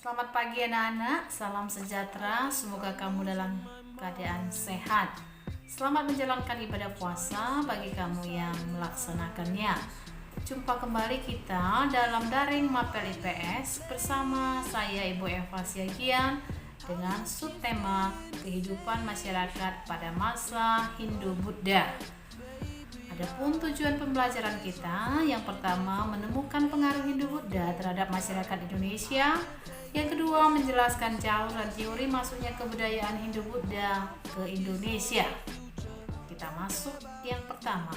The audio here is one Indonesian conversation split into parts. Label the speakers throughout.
Speaker 1: Selamat pagi anak-anak, salam sejahtera, semoga kamu dalam keadaan sehat. Selamat menjalankan ibadah puasa bagi kamu yang melaksanakannya. Jumpa kembali kita dalam daring Mapel IPS bersama saya Ibu Eva Siagian dengan subtema kehidupan masyarakat pada masa Hindu-Buddha. Adapun tujuan pembelajaran kita, yang pertama menemukan pengaruh Hindu-Buddha terhadap masyarakat Indonesia. Yang kedua menjelaskan jalur dan teori masuknya kebudayaan Hindu-Buddha ke Indonesia. Kita masuk yang pertama,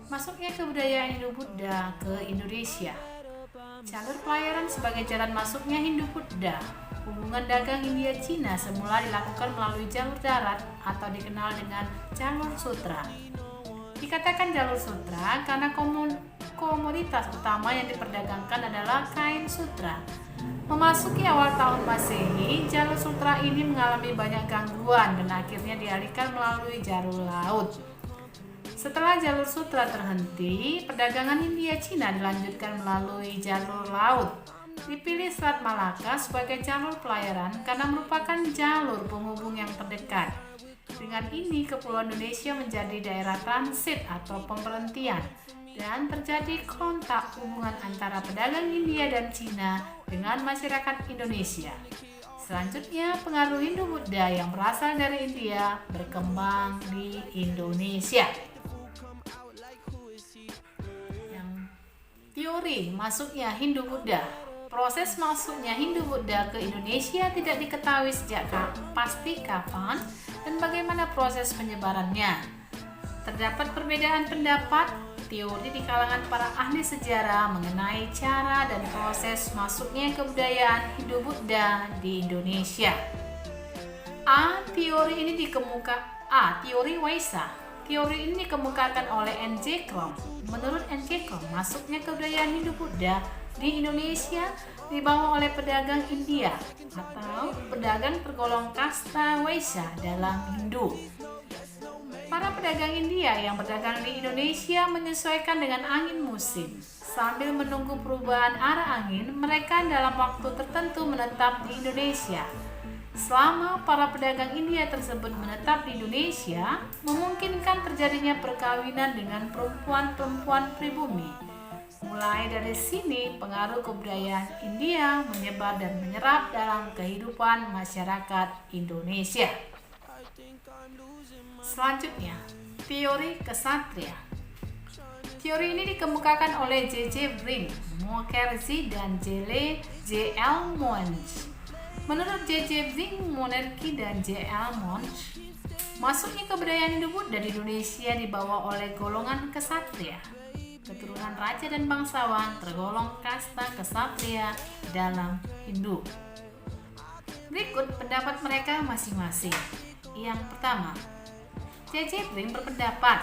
Speaker 1: masuknya kebudayaan Hindu-Buddha ke Indonesia. Jalur pelayaran sebagai jalan masuknya Hindu-Buddha. Hubungan dagang India-Cina semula dilakukan melalui jalur darat atau dikenal dengan jalur sutra. Dikatakan jalur sutra karena komoditas utama yang diperdagangkan adalah kain sutra. Memasuki awal tahun Masehi, jalur sutra ini mengalami banyak gangguan dan akhirnya dialihkan melalui jalur laut. Setelah jalur sutra terhenti, perdagangan India-Cina dilanjutkan melalui jalur laut. Dipilih Selat Malaka sebagai jalur pelayaran karena merupakan jalur penghubung yang terdekat. Dengan ini, Kepulauan Indonesia menjadi daerah transit atau pemberhentian dan terjadi kontak hubungan antara pedagang India dan Cina dengan masyarakat Indonesia. Selanjutnya, pengaruh Hindu-Buddha yang berasal dari India berkembang di Indonesia. Yang teori masuknya Hindu-Buddha. Proses masuknya Hindu-Buddha ke Indonesia tidak diketahui sejak pasti kapan dan bagaimana proses penyebarannya. Terdapat perbedaan pendapat teori di kalangan para ahli sejarah mengenai cara dan proses masuknya kebudayaan Hindu-Buddha di Indonesia. Teori Waisa. Teori ini dikemukakan oleh N.J. Krom. Menurut N.J. Krom, masuknya kebudayaan Hindu-Buddha di Indonesia dibawa oleh pedagang India atau pedagang tergolong kasta Waisya dalam Hindu. Para pedagang India yang berdagang di Indonesia menyesuaikan dengan angin musim. Sambil menunggu perubahan arah angin, mereka dalam waktu tertentu menetap di Indonesia. Selama para pedagang India tersebut menetap di Indonesia, memungkinkan terjadinya perkawinan dengan perempuan-perempuan pribumi. Mulai dari sini, pengaruh kebudayaan India menyebar dan menyerap dalam kehidupan masyarakat Indonesia. Selanjutnya, teori kesatria. Teori ini dikemukakan oleh J.J. Bring, Mukherjee, dan J.L. Monge. Menurut J.J. Bring, Monarki, dan J.L. Monge, masuknya kebudayaan Hindu-Buddha di Indonesia dibawa oleh golongan kesatria. Keturunan raja dan bangsawan tergolong kasta kesatria dalam Hindu. Berikut pendapat mereka masing-masing. Yang pertama, J.J. Bring berpendapat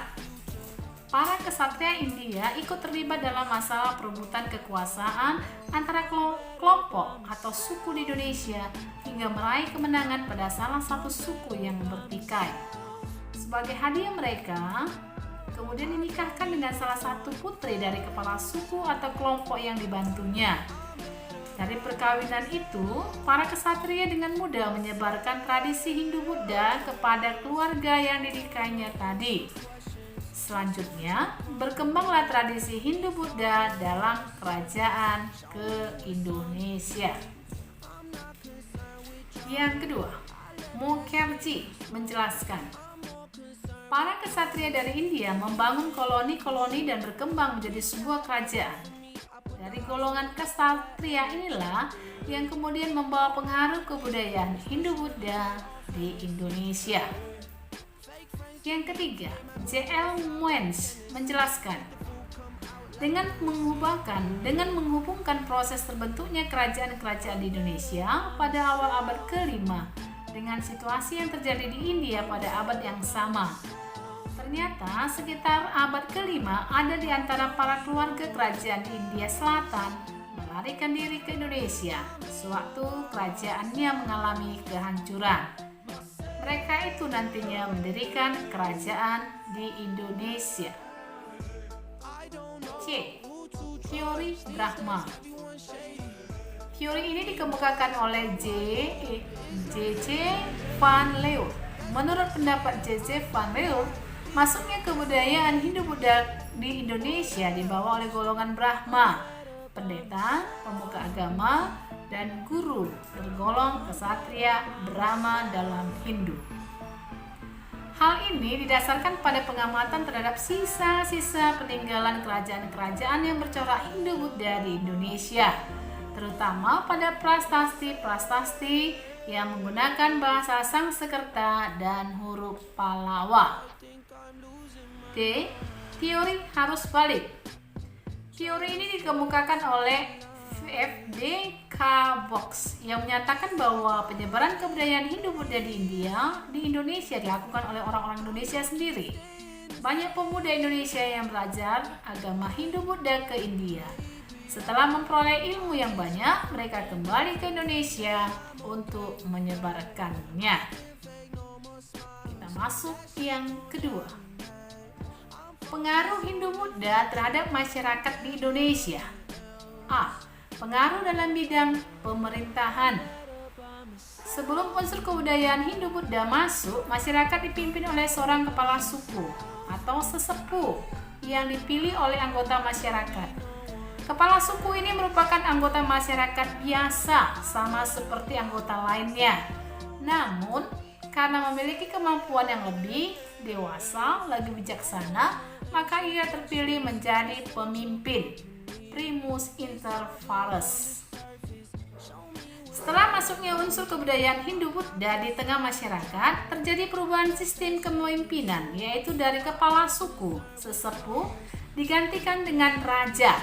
Speaker 1: para kesatria India ikut terlibat dalam masalah perebutan kekuasaan antara kelompok atau suku di Indonesia hingga meraih kemenangan pada salah satu suku yang bertikai. Sebagai hadiah mereka kemudian dinikahkan dengan salah satu putri dari kepala suku atau kelompok yang dibantunya. Dari perkawinan itu, para kesatria dengan mudah menyebarkan tradisi Hindu-Buddha kepada keluarga yang didikainya tadi. Selanjutnya, berkembanglah tradisi Hindu-Buddha dalam kerajaan ke Indonesia. Yang kedua, Mukherjee menjelaskan, para kesatria dari India membangun koloni-koloni dan berkembang menjadi sebuah kerajaan. Dari golongan kesatria inilah yang kemudian membawa pengaruh kebudayaan Hindu-Buddha di Indonesia. Yang ketiga, J.L. Monge menjelaskan, dengan menghubungkan proses terbentuknya kerajaan-kerajaan di Indonesia pada awal abad ke-5 dengan situasi yang terjadi di India pada abad yang sama. Ternyata sekitar abad ke-5 ada di antara para keluarga kerajaan di India Selatan melarikan diri ke Indonesia sewaktu kerajaannya mengalami kehancuran. Mereka itu nantinya mendirikan kerajaan di Indonesia. C. Teori Brahma. Teori ini dikemukakan oleh J.C. Van Leeuwen. Menurut pendapat J.C. Van Leeuwen, masuknya kebudayaan Hindu-Buddha di Indonesia dibawa oleh golongan Brahma, pendeta, pemuka agama, dan guru tergolong kesatria Brahma dalam Hindu. Hal ini didasarkan pada pengamatan terhadap sisa-sisa peninggalan kerajaan-kerajaan yang bercorak Hindu-Buddha di Indonesia, terutama pada prasasti-prasasti yang menggunakan bahasa Sanskerta dan huruf Pallawa. D. Teori harus valid. Teori ini dikemukakan oleh F.D. K. Box yang menyatakan bahwa penyebaran kebudayaan Hindu-Buddha di Indonesia dilakukan oleh orang-orang Indonesia sendiri. Banyak pemuda Indonesia yang belajar agama Hindu-Buddha ke India. Setelah memperoleh ilmu yang banyak, mereka kembali ke Indonesia untuk menyebarkannya. Kita masuk yang kedua. Pengaruh Hindu-Buddha terhadap masyarakat di Indonesia. A. Pengaruh dalam bidang pemerintahan. Sebelum unsur kebudayaan Hindu-Buddha masuk, masyarakat dipimpin oleh seorang kepala suku atau sesepuh yang dipilih oleh anggota masyarakat. Kepala suku ini merupakan anggota masyarakat biasa, sama seperti anggota lainnya. Namun, karena memiliki kemampuan yang lebih dewasa, lebih bijaksana, maka ia terpilih menjadi pemimpin. Primus inter pares. Setelah masuknya unsur kebudayaan Hindu-Buddha di tengah masyarakat, terjadi perubahan sistem kepemimpinan, yaitu dari kepala suku, sesepuh, digantikan dengan raja.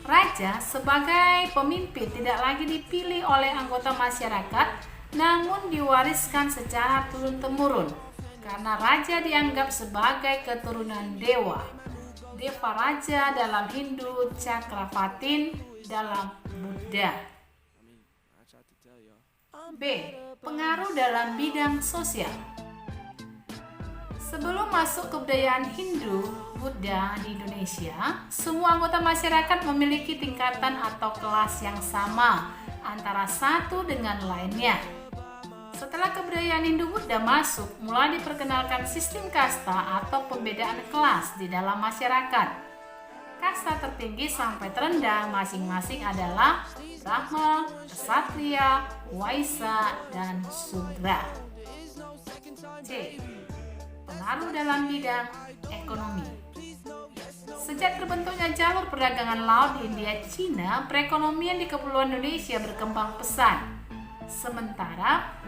Speaker 1: Raja sebagai pemimpin tidak lagi dipilih oleh anggota masyarakat, namun diwariskan secara turun-temurun, karena raja dianggap sebagai keturunan dewa. Deva Raja dalam Hindu, Cakravartin dalam Buddha. B. Pengaruh dalam bidang sosial. Sebelum masuk kebudayaan Hindu-Buddha di Indonesia, semua anggota masyarakat memiliki tingkatan atau kelas yang sama antara satu dengan lainnya. Setelah kebudayaan Hindu-Buddha masuk, mulai diperkenalkan sistem kasta atau pembedaan kelas di dalam masyarakat. Kasta tertinggi sampai terendah masing-masing adalah Brahma, Ksatria, Waisya, dan Sudra. C. Pengaruh dalam bidang ekonomi. Sejak terbentuknya jalur perdagangan laut di India Cina, perekonomian di Kepulauan Indonesia berkembang pesat. Sementara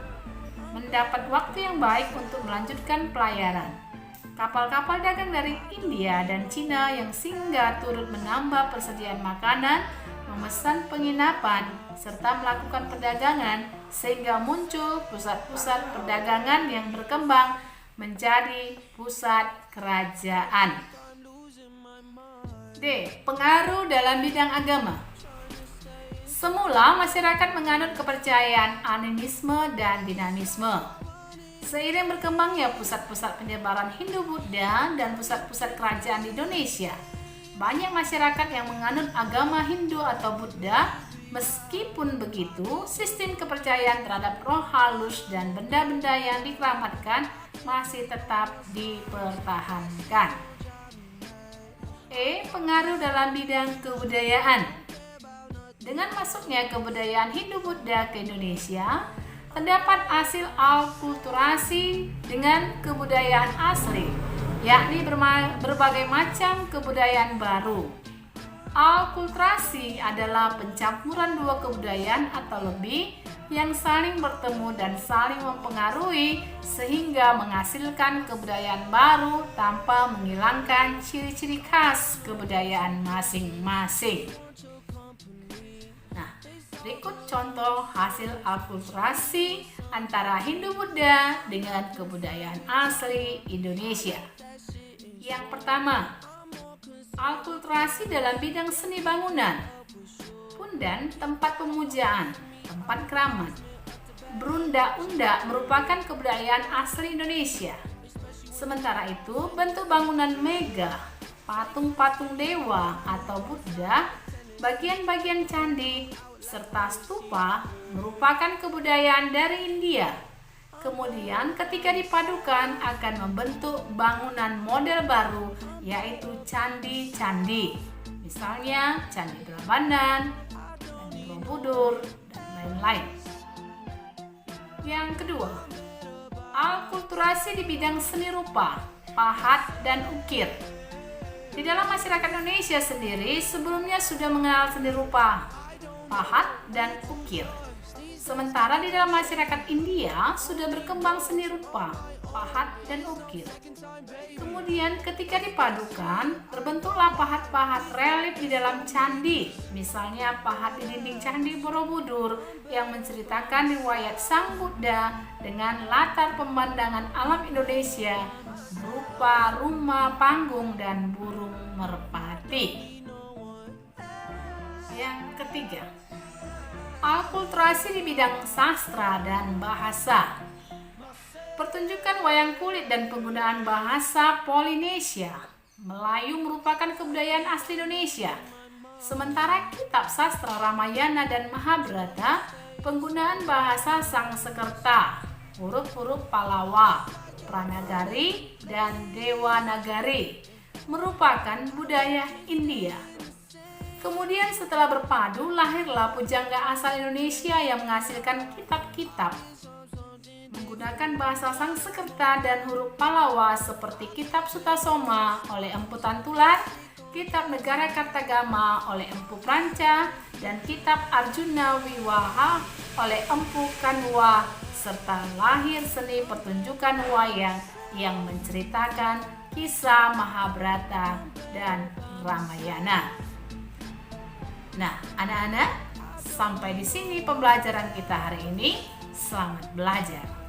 Speaker 1: mendapat waktu yang baik untuk melanjutkan pelayaran. Kapal-kapal dagang dari India dan Cina yang singgah turut menambah persediaan makanan, memesan penginapan, serta melakukan perdagangan sehingga muncul pusat-pusat perdagangan yang berkembang menjadi pusat kerajaan. D. Pengaruh dalam bidang agama. Semula masyarakat menganut kepercayaan animisme dan dinamisme. Seiring berkembangnya pusat-pusat penyebaran Hindu-Buddha dan pusat-pusat kerajaan di Indonesia, banyak masyarakat yang menganut agama Hindu atau Buddha. Meskipun begitu, sistem kepercayaan terhadap roh halus dan benda-benda yang dikeramatkan masih tetap dipertahankan. E. Pengaruh dalam bidang kebudayaan. Dengan masuknya kebudayaan Hindu-Buddha ke Indonesia, terdapat hasil alkulturasi dengan kebudayaan asli, yakni berbagai macam kebudayaan baru. Alkulturasi adalah pencampuran dua kebudayaan atau lebih yang saling bertemu dan saling mempengaruhi sehingga menghasilkan kebudayaan baru tanpa menghilangkan ciri-ciri khas kebudayaan masing-masing. Berikut contoh hasil akulturasi antara Hindu-Buddha dengan kebudayaan asli Indonesia. Yang pertama, akulturasi dalam bidang seni bangunan. Pundan, tempat pemujaan, tempat keramat. Berunda-unda merupakan kebudayaan asli Indonesia. Sementara itu, bentuk bangunan mega, patung-patung dewa atau Buddha, bagian-bagian candi, serta stupa merupakan kebudayaan dari India. Kemudian ketika dipadukan akan membentuk bangunan model baru, yaitu candi-candi. Misalnya Candi Prambanan, Candi Borobudur, dan lain-lain. Yang kedua, akulturasi di bidang seni rupa, pahat, dan ukir. Di dalam masyarakat Indonesia sendiri sebelumnya sudah mengenal seni rupa, pahat, dan ukir. Sementara di dalam masyarakat India sudah berkembang seni rupa, pahat, dan ukir. Kemudian ketika dipadukan, terbentuklah pahat-pahat relief di dalam candi. Misalnya pahat di dinding Candi Borobudur yang menceritakan riwayat Sang Buddha dengan latar pemandangan alam Indonesia berupa rumah panggung dan burung merpati. Yang ketiga, akulturasi di bidang sastra dan bahasa. Pertunjukan wayang kulit dan penggunaan bahasa Polinesia, Melayu merupakan kebudayaan asli Indonesia. Sementara kitab sastra Ramayana dan Mahabharata, penggunaan bahasa Sangsekerta, huruf-huruf Pallava, Pranagari, dan Dewanagari merupakan budaya India. Kemudian setelah berpadu, lahirlah pujangga asal Indonesia yang menghasilkan kitab-kitab menggunakan bahasa Sangsekerta dan huruf Pallava seperti Kitab Sutasoma oleh Empu Tantular, Kitab Negara Kartagama oleh Empu Pranca, dan Kitab Arjuna Wiwaha oleh Empu Kanwa, serta lahir seni pertunjukan wayang yang menceritakan kisah Mahabharata dan Ramayana. Nah, anak-anak, sampai di sini pembelajaran kita hari ini. Selamat belajar.